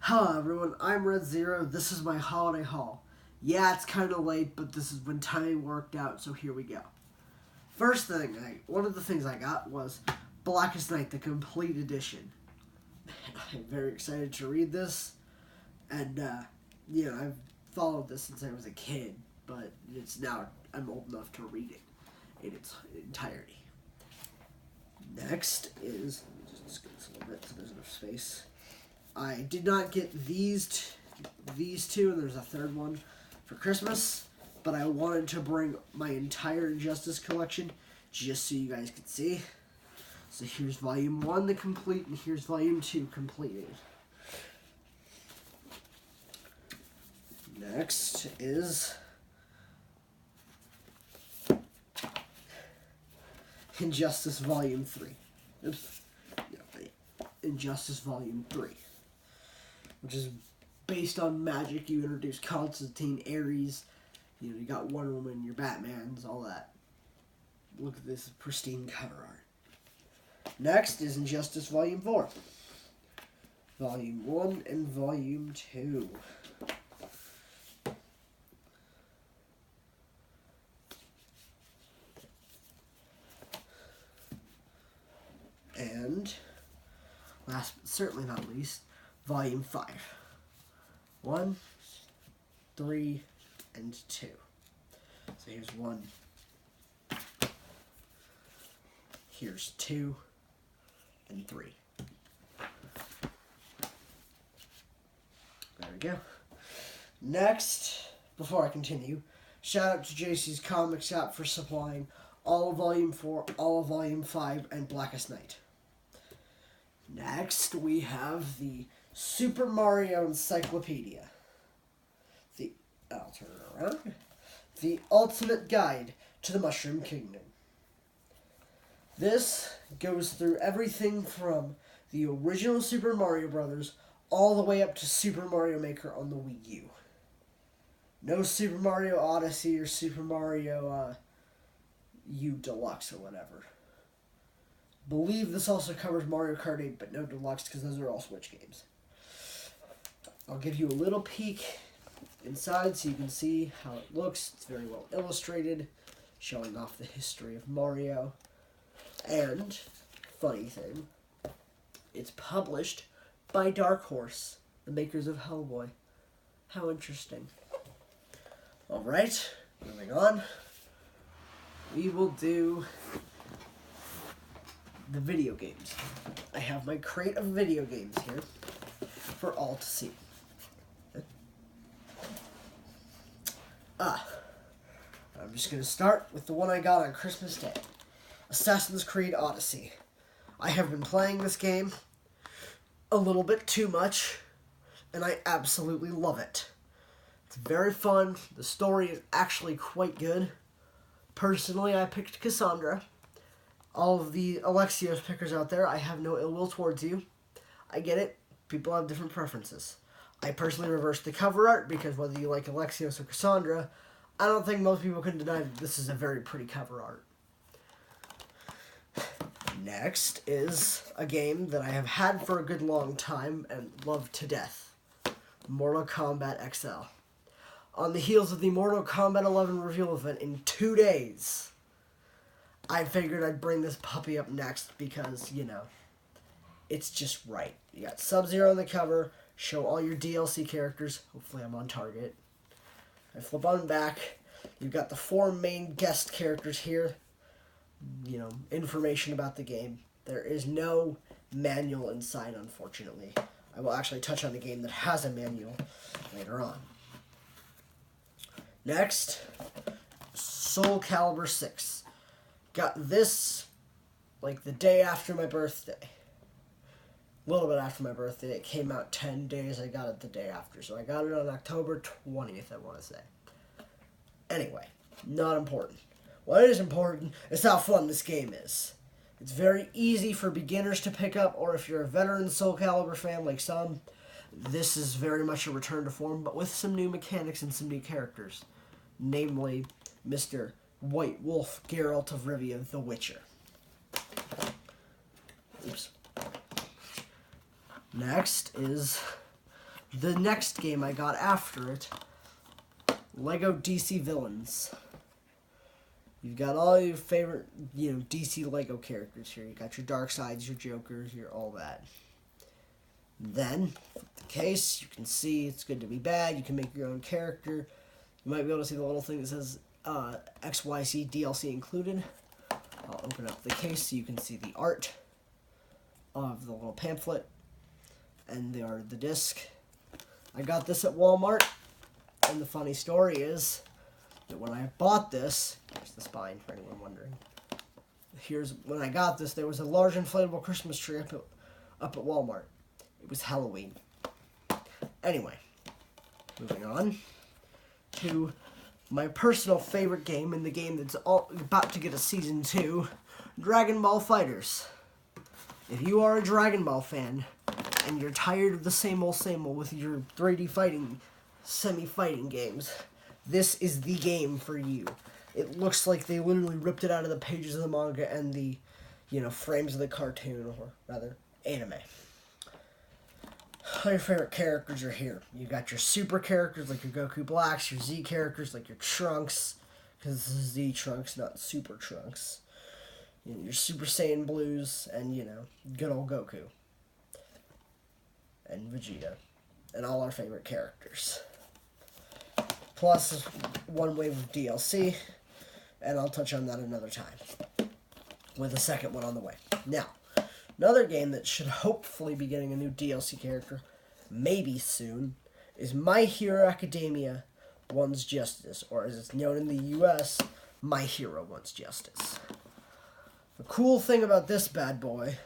Hello everyone, I'm Red Zero. This is my holiday haul. Yeah, it's kind of late, but this is when timing worked out, so here we go. First thing, one of the things I got was Blackest Night, the complete edition. I'm very excited to read this, and I've followed this since I was a kid, but it's now I'm old enough to read it in its entirety. Next is, let me just scoot this a little bit so there's enough space. I did not get these two, and there's a third one for Christmas, but I wanted to bring my entire Injustice collection just so you guys could see. So here's Volume 1, the complete, and here's Volume 2, completed. Next is Injustice Volume 3. Oops. Injustice Volume 3. Which is based on magic. You introduce Constantine, Ares, you got Wonder Woman, your Batmans, all that. Look at this pristine cover art. Next is Injustice Volume 4. Volume 1 and Volume 2. And last but certainly not least, Volume 5. 1, 3, and 2. So here's 1. Here's 2, and 3. There we go. Next, before I continue, shout out to JC's Comic Shop for supplying all of Volume 4, all of Volume 5, and Blackest Night. Next, we have the Super Mario Encyclopedia. I'll turn it around. The Ultimate Guide to the Mushroom Kingdom. This goes through everything from the original Super Mario Brothers all the way up to Super Mario Maker on the Wii U. No Super Mario Odyssey or Super Mario U Deluxe or whatever. Believe this also covers Mario Kart 8, but no Deluxe because those are all Switch games. I'll give you a little peek inside so you can see how it looks. It's very well illustrated, showing off the history of Mario. And, funny thing, it's published by Dark Horse, the makers of Hellboy. How interesting. Alright, moving on. We will do the video games. I have my crate of video games here for all to see. I'm just going to start with the one I got on Christmas Day. Assassin's Creed Odyssey. I have been playing this game a little bit too much, and I absolutely love it. It's very fun. The story is actually quite good. Personally, I picked Cassandra. All of the Alexios pickers out there, I have no ill will towards you. I get it. People have different preferences. I personally reversed the cover art because whether you like Alexios or Cassandra, I don't think most people can deny that this is a very pretty cover art. Next is a game that I have had for a good long time and loved to death. Mortal Kombat XL. On the heels of the Mortal Kombat 11 reveal event in 2 days, I figured I'd bring this puppy up next because, it's just right. You got Sub-Zero on the cover, show all your DLC characters. Hopefully I'm on target. I flip on back. You've got the 4 main guest characters here. Information about the game. There is no manual inside, unfortunately. I will actually touch on the game that has a manual later on. Next, Soul Calibur VI. Got this the day after my birthday. A little bit after my birthday. It came out 10 days. I got it the day after. So I got it on October 20th, I want to say. Anyway, not important. What is important is how fun this game is. It's very easy for beginners to pick up, or if you're a veteran Soul Calibur fan like some, this is very much a return to form, but with some new mechanics and some new characters. Namely, Mr. White Wolf Geralt of Rivia, the Witcher. Oops. Next is the next game I got after it, Lego DC Villains. You've got all your favorite, DC Lego characters here. You got your Darkseids, your Jokers, your all that. Then, the case, you can see it's good to be bad. You can make your own character. You might be able to see the little thing that says XYZ DLC included. I'll open up the case so you can see the art of the little pamphlet and the disc. I got this at Walmart, and the funny story is that when I bought this, here's the spine for anyone wondering. When I got this, there was a large inflatable Christmas tree up at Walmart. It was Halloween. Anyway, moving on to my personal favorite game, and the game that's about to get a Season 2, Dragon Ball FighterZ. If you are a Dragon Ball fan, and you're tired of the same old with your 3D fighting, semi-fighting games, this is the game for you. It looks like they literally ripped it out of the pages of the manga and the, frames of the cartoon, or rather, anime. All your favorite characters are here. You got your super characters like your Goku Blacks, your Z characters like your Trunks, because this is Z Trunks, not Super Trunks. Your Super Saiyan Blues, and, good old Goku. And Vegeta. And all our favorite characters. Plus, one wave of DLC, and I'll touch on that another time, with a second one on the way. Now, another game that should hopefully be getting a new DLC character, maybe soon, is My Hero Academia One's Justice, or as it's known in the US, My Hero One's Justice. The cool thing about this bad boy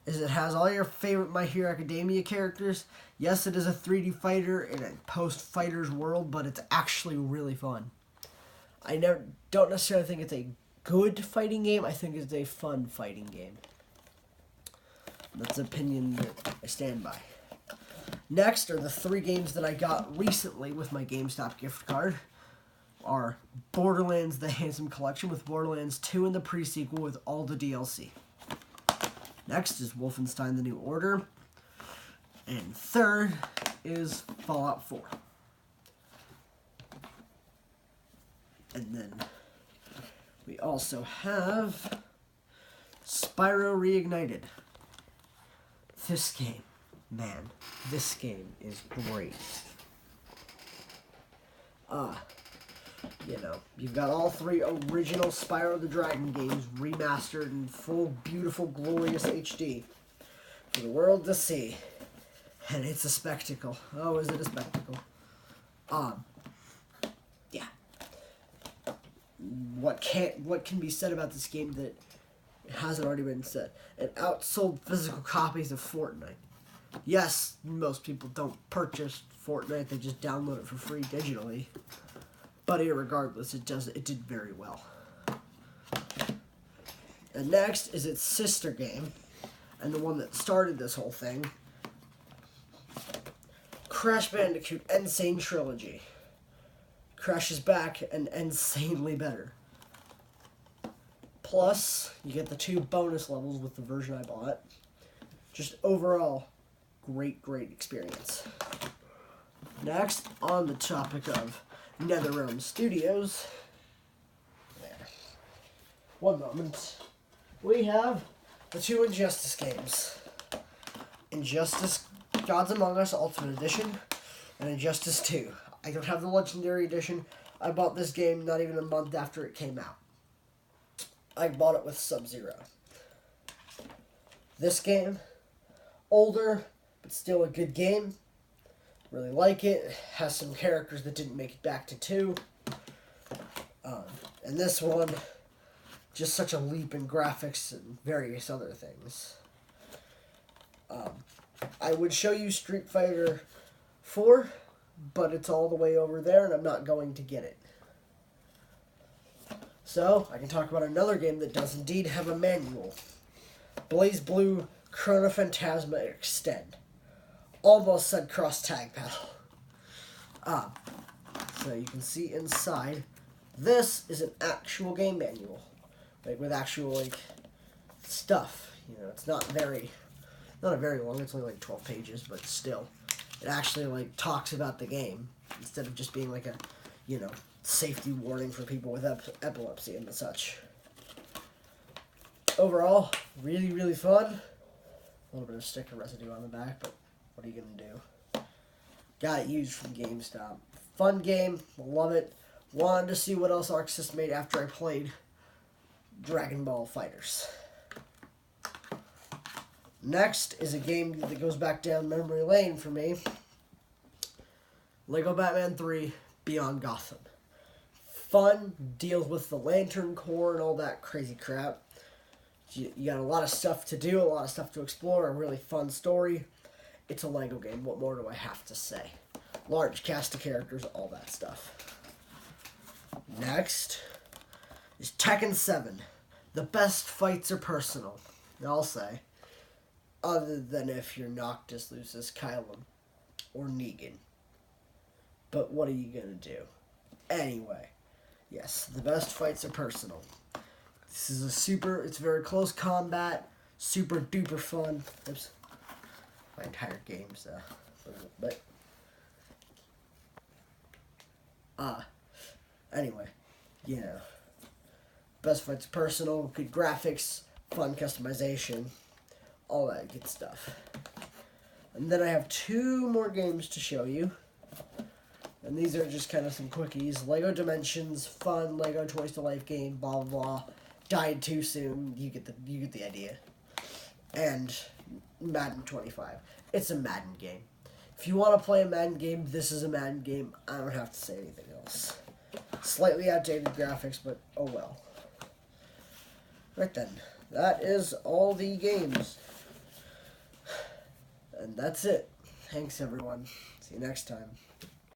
is it has all your favorite My Hero Academia characters. Yes, it is a 3D fighter in a post-Fighters world, but it's actually really fun. I don't necessarily think it's a good fighting game. I think it's a fun fighting game. That's an opinion that I stand by. Next are the 3 games that I got recently with my GameStop gift card. Are Borderlands The Handsome Collection with Borderlands 2 and the pre-sequel with all the DLC. Next is Wolfenstein The New Order. And third is Fallout 4. And then we also have Spyro Reignited. This game, man, this game is great. You've got all 3 original Spyro the Dragon games remastered in full, beautiful, glorious HD for the world to see. And it's a spectacle. Oh, is it a spectacle? Yeah. What can be said about this game that hasn't already been said? It outsold physical copies of Fortnite. Yes, most people don't purchase Fortnite, they just download it for free digitally. But irregardless, it did very well. And next is its sister game, and the one that started this whole thing, Crash Bandicoot Insane Trilogy. Crash is back and insanely better. Plus, you get the 2 bonus levels with the version I bought. Just overall, great experience. Next, on the topic of NetherRealm Studios. There. One moment. We have the 2 Injustice games. Injustice Gods Among Us Ultimate Edition and Injustice 2. I don't have the Legendary Edition. I bought this game not even a month after it came out. I bought it with Sub-Zero. This game, older, but still a good game. Really like it. Has some characters that didn't make it back to 2. And this one, just such a leap in graphics and various other things. I would show you Street Fighter 4, but it's all the way over there, and I'm not going to get it. So, I can talk about another game that does indeed have a manual. Blazblue Chrono Phantasma Extend. Almost said cross tag battle. So you can see inside, this is an actual game manual. With actual, stuff. It's not a very long, it's only 12 pages, but still. It actually like talks about the game instead of just being like a, you know, safety warning for people with epilepsy and such. Overall, really, really fun. A little bit of sticker residue on the back, but what are you going to do? Got it used from GameStop. Fun game. Love it. Wanted to see what else Arc System made after I played Dragon Ball FighterZ. Next is a game that goes back down memory lane for me. Lego Batman 3 Beyond Gotham. Fun, deals with the Lantern Corps and all that crazy crap. You got a lot of stuff to do, a lot of stuff to explore, a really fun story. It's a Lego game. What more do I have to say? Large cast of characters, all that stuff. Next is Tekken 7. The best fights are personal, I'll say. Other than if you're Noctis, Lucis, Kylo, or Negan. But what are you going to do? Anyway, yes, the best fights are personal. This is it's very close combat, super duper fun. Oops. My entire game's but anyway, you know, best fights personal, good graphics, fun customization, all that good stuff. And then I have 2 more games to show you. And these are just kind of some quickies. Lego Dimensions, fun Lego Toys to Life game, blah blah blah. Died too soon. You get the idea. And Madden 25. It's a Madden game. If you want to play a Madden game, this is a Madden game. I don't have to say anything else. Slightly outdated graphics, but oh well. Right then. That is all the games. And that's it. Thanks, everyone. See you next time.